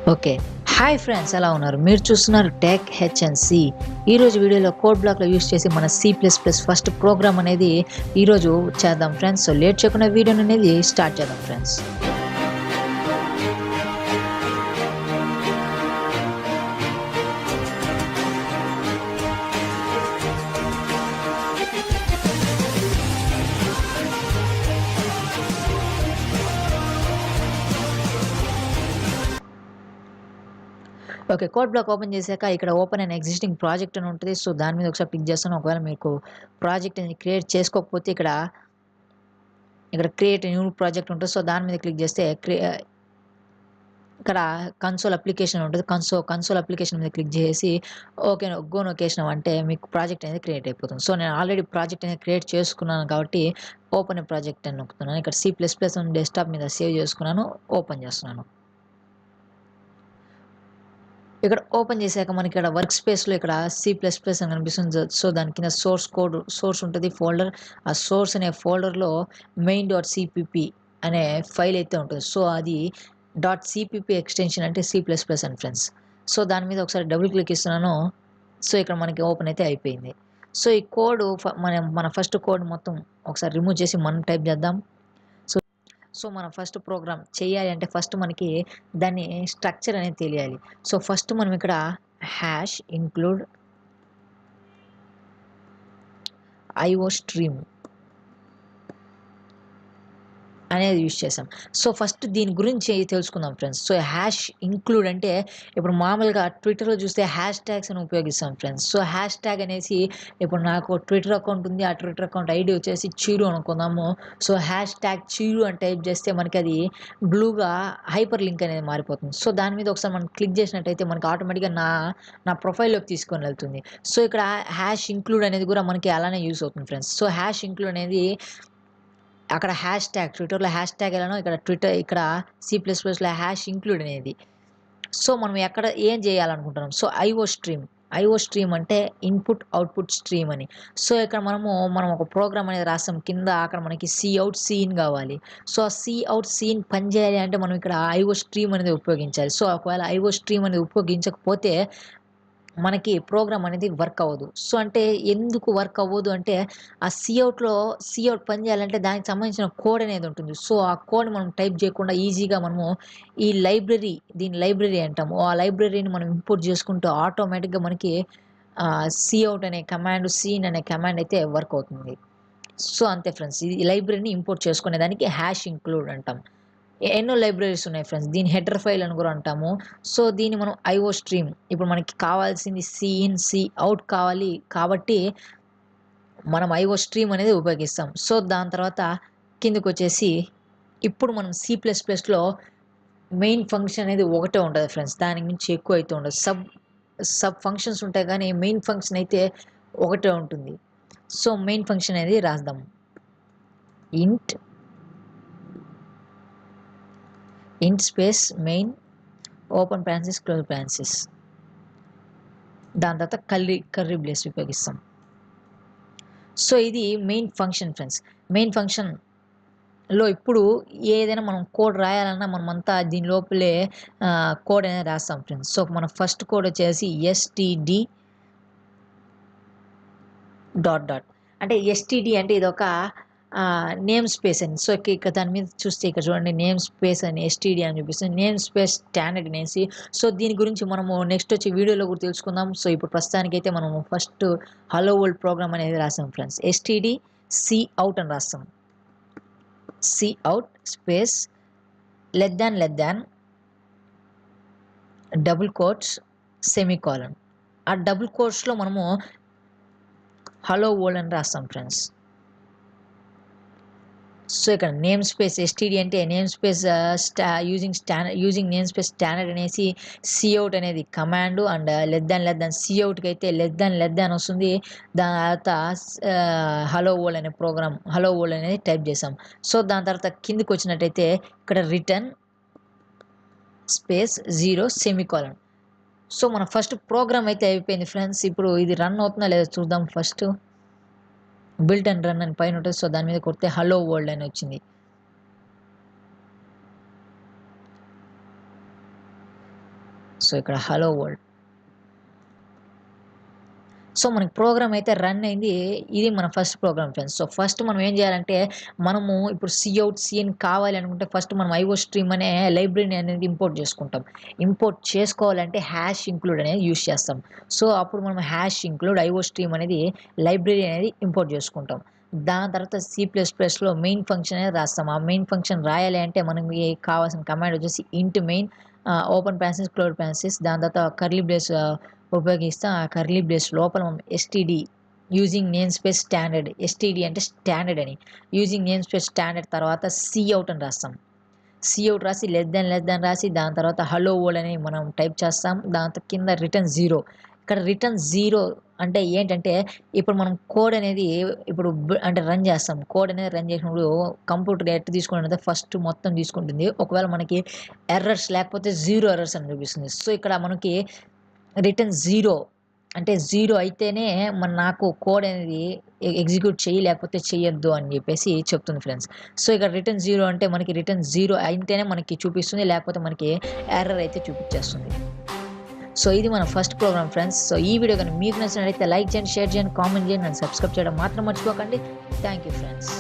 Okay. Hi friends, ఎలా ఉన్నారు? మీరు చూస్తున్నారు టెక్ హెచ్ఎన్సి. ఈరోజు వీడియోలో కోడ్ బ్లాక్లో యూస్ చేసి మన C++ ఫస్ట్ ప్రోగ్రామ్ అనేది ఈరోజు చేద్దాం ఫ్రెండ్స్. సో లేట్ చేయకుండా వీడియోని అనేది స్టార్ట్ చేద్దాం friends. Okay. Code block open చేశాక ఇక్కడ ఓపెన్ అన్ ఎగ్జిస్టింగ్ ప్రాజెక్ట్ అని ఉంటుంది. సో దాని మీద ఒకసారి క్లిక్ చేస్తాను. ఒకవేళ మీకు ప్రాజెక్ట్ అనేది క్రియేట్ చేసుకోకపోతే ఇక్కడ క్రియేట్ న్యూ ప్రాజెక్ట్ ఉంటుంది. సో దాని మీద క్లిక్ చేస్తే ఇక్కడ కన్సోల్ అప్లికేషన్ ఉంటుంది. కన్సోల్ అప్లికేషన్ మీద క్లిక్ చేసి ఓకే గో నొక్కేసినాం అంటే మీకు ప్రాజెక్ట్ అనేది క్రియేట్ అయిపోతుంది. సో నేను ఆల్రెడీ ప్రాజెక్ట్ అనేది క్రియేట్ చేసుకున్నాను కాబట్టి ఓపెన్ ప్రాజెక్ట్ అని నొక్కుతున్నాను. ఇక్కడ C++ అని డెస్క్టాప్ మీద సేవ్ చేసుకున్నాను. ఓపెన్ చేస్తున్నాను. ఇక్కడ ఓపెన్ చేశాక మనకి ఇక్కడ వర్క్ స్పేస్లో ఇక్కడ C++ అని కనిపిస్తుంది. సో దాని కింద సోర్స్ ఉంటుంది ఫోల్డర్. ఆ సోర్స్ అనే ఫోల్డర్లో main.cpp అనే ఫైల్ అయితే ఉంటుంది. సో అది .cpp ఎక్స్టెన్షన్ అంటే C++ అని ఫ్రెండ్స్. సో దాని మీద ఒకసారి డబుల్ క్లిక్ ఇస్తున్నాను. సో ఇక్కడ మనకి ఓపెన్ అయితే అయిపోయింది. సో ఈ కోడ్ మన ఫస్ట్ కోడ్ మొత్తం ఒకసారి రిమూవ్ చేసి మనం టైప్ చేద్దాం. సో మనం ఫస్ట్ ప్రోగ్రామ్ చేయాలి అంటే ఫస్ట్ మనకి దాని స్ట్రక్చర్ అనేది తెలియాలి. సో ఫస్ట్ మనం ఇక్కడ హ్యాష్ ఇంక్లూడ్ IO స్ట్రీమ్ అనేది యూజ్ చేసాం. సో ఫస్ట్ దీని గురించి తెలుసుకుందాం ఫ్రెండ్స్. సో హ్యాష్ ఇంక్లూడ్ అంటే ఇప్పుడు మామూలుగా ట్విట్టర్లో చూస్తే హ్యాష్ ట్యాగ్స్ అని ఉపయోగిస్తాం ఫ్రెండ్స్. సో హ్యాష్ ట్యాగ్ అనేసి ఇప్పుడు నాకు ట్విట్టర్ అకౌంట్ ఉంది. ఆ ట్విట్టర్ అకౌంట్ ఐడి వచ్చేసి చీరు అనుకుందాము. సో హ్యాష్ ట్యాగ్ చీరు అని టైప్ చేస్తే మనకి అది బ్లూగా హైపర్ లింక్ అనేది మారిపోతుంది. సో దాని మీద ఒకసారి మనం క్లిక్ చేసినట్టయితే మనకి ఆటోమేటిక్గా నా ప్రొఫైల్లోకి తీసుకొని వెళ్తుంది. సో ఇక్కడ హ్యాష్ ఇంక్లూడ్ అనేది కూడా మనకి అలానే యూస్ అవుతుంది ఫ్రెండ్స్. సో హ్యాష్ ఇంక్లూడ్ అనేది అక్కడ హ్యాష్ ట్యాగ్ ట్విట్టర్లో హ్యాష్ ట్యాగ్ ఎలానో ఇక్కడ C++లో హ్యాష్ ఇంక్లూడ్ అనేది. సో మనం ఎక్కడ ఏం చేయాలనుకుంటున్నాం. సో ఐఓ స్ట్రీమ్ అంటే ఇన్పుట్ అవుట్పుట్ స్ట్రీమ్ అని. సో ఇక్కడ మనం ఒక ప్రోగ్రామ్ అనేది రాస్తాం. కింద అక్కడ మనకి Cout Cin కావాలి. సో ఆ Cout Cin పని చేయాలి అంటే మనం ఇక్కడ ఐఓ స్ట్రీమ్ అనేది ఉపయోగించాలి. సో ఒకవేళ ఐఓ స్ట్రీమ్ అనేది ఉపయోగించకపోతే మనకి ప్రోగ్రామ్ అనేది వర్క్ అవ్వదు. సో అంటే ఎందుకు వర్క్ అవ్వదు అంటే ఆ సిఔట్ పని చేయాలంటే దానికి సంబంధించిన కోడ్ అనేది ఉంటుంది. సో ఆ కోడ్ మనం టైప్ చేయకుండా ఈజీగా మనము దీని లైబ్రరీ అంటాము. ఆ లైబ్రరీని మనం ఇంపోర్ట్ చేసుకుంటూ ఆటోమేటిక్గా మనకి సిఔట్ అనే కమాండ్ సీన్ అనే కమాండ్ అయితే వర్క్ అవుతుంది. సో అంతే ఫ్రెండ్స్, ఈ లైబ్రరీని ఇంపోర్ట్ చేసుకునే దానికి హ్యాష్ ఇంక్లూడ్ అంటాం. ఎన్నో లైబ్రరీస్ ఉన్నాయి ఫ్రెండ్స్. దీని హెడర్ ఫైల్ అని కూడా అంటాము. సో దీన్ని మనం ఐఓ స్ట్రీమ్ ఇప్పుడు మనకి కావాల్సింది సిఇన్ సిఅవుట్ కావాలి కాబట్టి మనం ఐఓ స్ట్రీమ్ అనేది ఉపయోగిస్తాం. సో దాని తర్వాత కిందకు వచ్చేసి ఇప్పుడు మనం C++లో మెయిన్ ఫంక్షన్ అనేది ఒకటే ఉంటుంది ఫ్రెండ్స్. దానికి మించి ఎక్కువ అయితే ఉండదు. సబ్ ఫంక్షన్స్ ఉంటాయి కానీ మెయిన్ ఫంక్షన్ అయితే ఒకటే ఉంటుంది. సో మెయిన్ ఫంక్షన్ అనేది రాద్దాం. ఇంట్ space main open parenthesis close parenthesis. దాని తర్వాత కర్రీ బ్రేస్ ఉపయోగిస్తాం. సో ఇది మెయిన్ ఫంక్షన్ ఫ్రెండ్స్. మెయిన్ ఫంక్షన్లో ఇప్పుడు ఏదైనా మనం కోడ్ రాయాలన్నా మనమంతా దీని లోపలే కోడ్ అనేది రాస్తాం ఫ్రెండ్స్. సో మన ఫస్ట్ కోడ్ వచ్చేసి std ... అంటే std అంటే ఇది ఒక నేమ్ స్పేస్ అని. సో ఇక్కడ దాని మీద చూస్తే ఇక్కడ చూడండి నేమ్ స్పేస్ అని std అని చూపిస్తుంది. నేమ్ స్పేస్ స్టాండర్డ్ అనేసి. సో దీని గురించి మనము నెక్స్ట్ వచ్చే వీడియోలో కూడా తెలుసుకుందాం. సో ఇప్పుడు ప్రస్తుతానికైతే మనము ఫస్ట్ హలో వరల్డ్ ప్రోగ్రామ్ అనేది రాసాం ఫ్రెండ్స్. std cout అని రాస్తాం. cout space less than double quotes semicolon. ఆ డబుల్ కోట్స్లో మనము హలో వరల్డ్ అని రాస్తాం ఫ్రెండ్స్. సో ఇక్కడ నేమ్ స్పేస్ std అంటే name space using name space standard అనేసి cout అనేది కమాండ్ అండ్ లెస్ దాన్ coutకి అయితే లెస్ దాన్ వస్తుంది. దాని తర్వాత హలో వరల్డ్ అనే ప్రోగ్రామ్ హలో వరల్డ్ అనేది టైప్ చేసాం. సో దాని తర్వాత కిందికి వచ్చినట్టయితే ఇక్కడ రిటర్న్ స్పేస్ 0 సెమీకోలన్. సో మన ఫస్ట్ ప్రోగ్రామ్ అయితే అయిపోయింది ఫ్రెండ్స్. ఇప్పుడు ఇది రన్ అవుతుందా లేదా చూద్దాం. ఫస్ట్ బిల్ట్ అండ్ రన్ అని పైన ఉంటుంది. సో దాని మీద కొడితే హలో వరల్డ్ అని వచ్చింది. సో ఇక్కడ హలో వరల్డ్. సో మనకి ప్రోగ్రామ్ అయితే రన్ అయింది. ఇది మన first program friends. So first మనం ఏం చేయాలంటే మనము ఇప్పుడు సిఔట్ సిఇన్ కావాలి అనుకుంటే ఫస్ట్ మనం ఐఓ స్ట్రీమ్ అనే లైబ్రరీని అనేది ఇంపోర్ట్ చేసుకుంటాం. ఇంపోర్ట్ చేసుకోవాలంటే హ్యాష్ ఇంక్లూడ్ అనేది యూస్ చేస్తాం. సో అప్పుడు మనం హ్యాష్ ఇంక్లూడ్ ఐఓ స్ట్రీమ్ అనేది లైబ్రరీ అనేది ఇంపోర్ట్ చేసుకుంటాం. దాని తర్వాత C++లో మెయిన్ ఫంక్షన్ అనేది రాస్తాం. ఆ మెయిన్ ఫంక్షన్ రాయాలి అంటే మనకి కావాల్సిన కమాండ్ వచ్చేసి ఇంట్ మెయిన్ ఓపెన్ ప్యారెంథసిస్ క్లోజ్ ప్యారెంథసిస్ దాని తర్వాత కర్లీ బ్రేస్ ఉపయోగిస్తాం. ఆ కర్లీ బ్రేస్ లోపల మనం STD using name space standard, STD అంటే స్టాండర్డ్ అని, యూజింగ్ నేమ్ స్పేస్ స్టాండర్డ్ తర్వాత సిఔట్ అని రాస్తాం. సిఔట్ రాసి లెస్ దాన్ రాసి దాని తర్వాత హలో వరల్డ్ అని మనం టైప్ చేస్తాం. దాంతో కింద రిటర్న్ 0. ఇక్కడ రిటర్న్ 0 అంటే ఏంటంటే ఇప్పుడు మనం కోడ్ అనేది ఇప్పుడు అంటే రన్ చేస్తాం. కోడ్ అనేది రన్ చేసినప్పుడు కంప్యూటర్ ఎట్లా తీసుకుంటుంది ఫస్ట్ మొత్తం తీసుకుంటుంది. ఒకవేళ మనకి ఎర్రర్స్ లేకపోతే 0 ఎర్రర్స్ అని చూపిస్తుంది. సో ఇక్కడ మనకి రిటర్న్ 0 అంటే 0 అయితేనే నాకు కోడ్ అనేది ఎగ్జిక్యూట్ చెయ్యి లేకపోతే చెయ్యొద్దు అని చెప్పేసి చెప్తుంది ఫ్రెండ్స్. సో ఇక్కడ రిటర్న్ 0 అంటే మనకి రిటర్న్ 0 అయితేనే మనకి చూపిస్తుంది, లేకపోతే మనకి ఎర్రర్ అయితే చూపించేస్తుంది. సో ఇది మన ఫస్ట్ ప్రోగ్రామ్ ఫ్రెండ్స్. సో ఈ వీడియో కానీ మీకు నచ్చినట్లయితే లైక్ చేయండి, షేర్ చేయండి, కామెంట్ చేయండి అండ్ సబ్స్క్రైబ్ చేయడం మాత్రం మర్చిపోకండి. Thank you friends.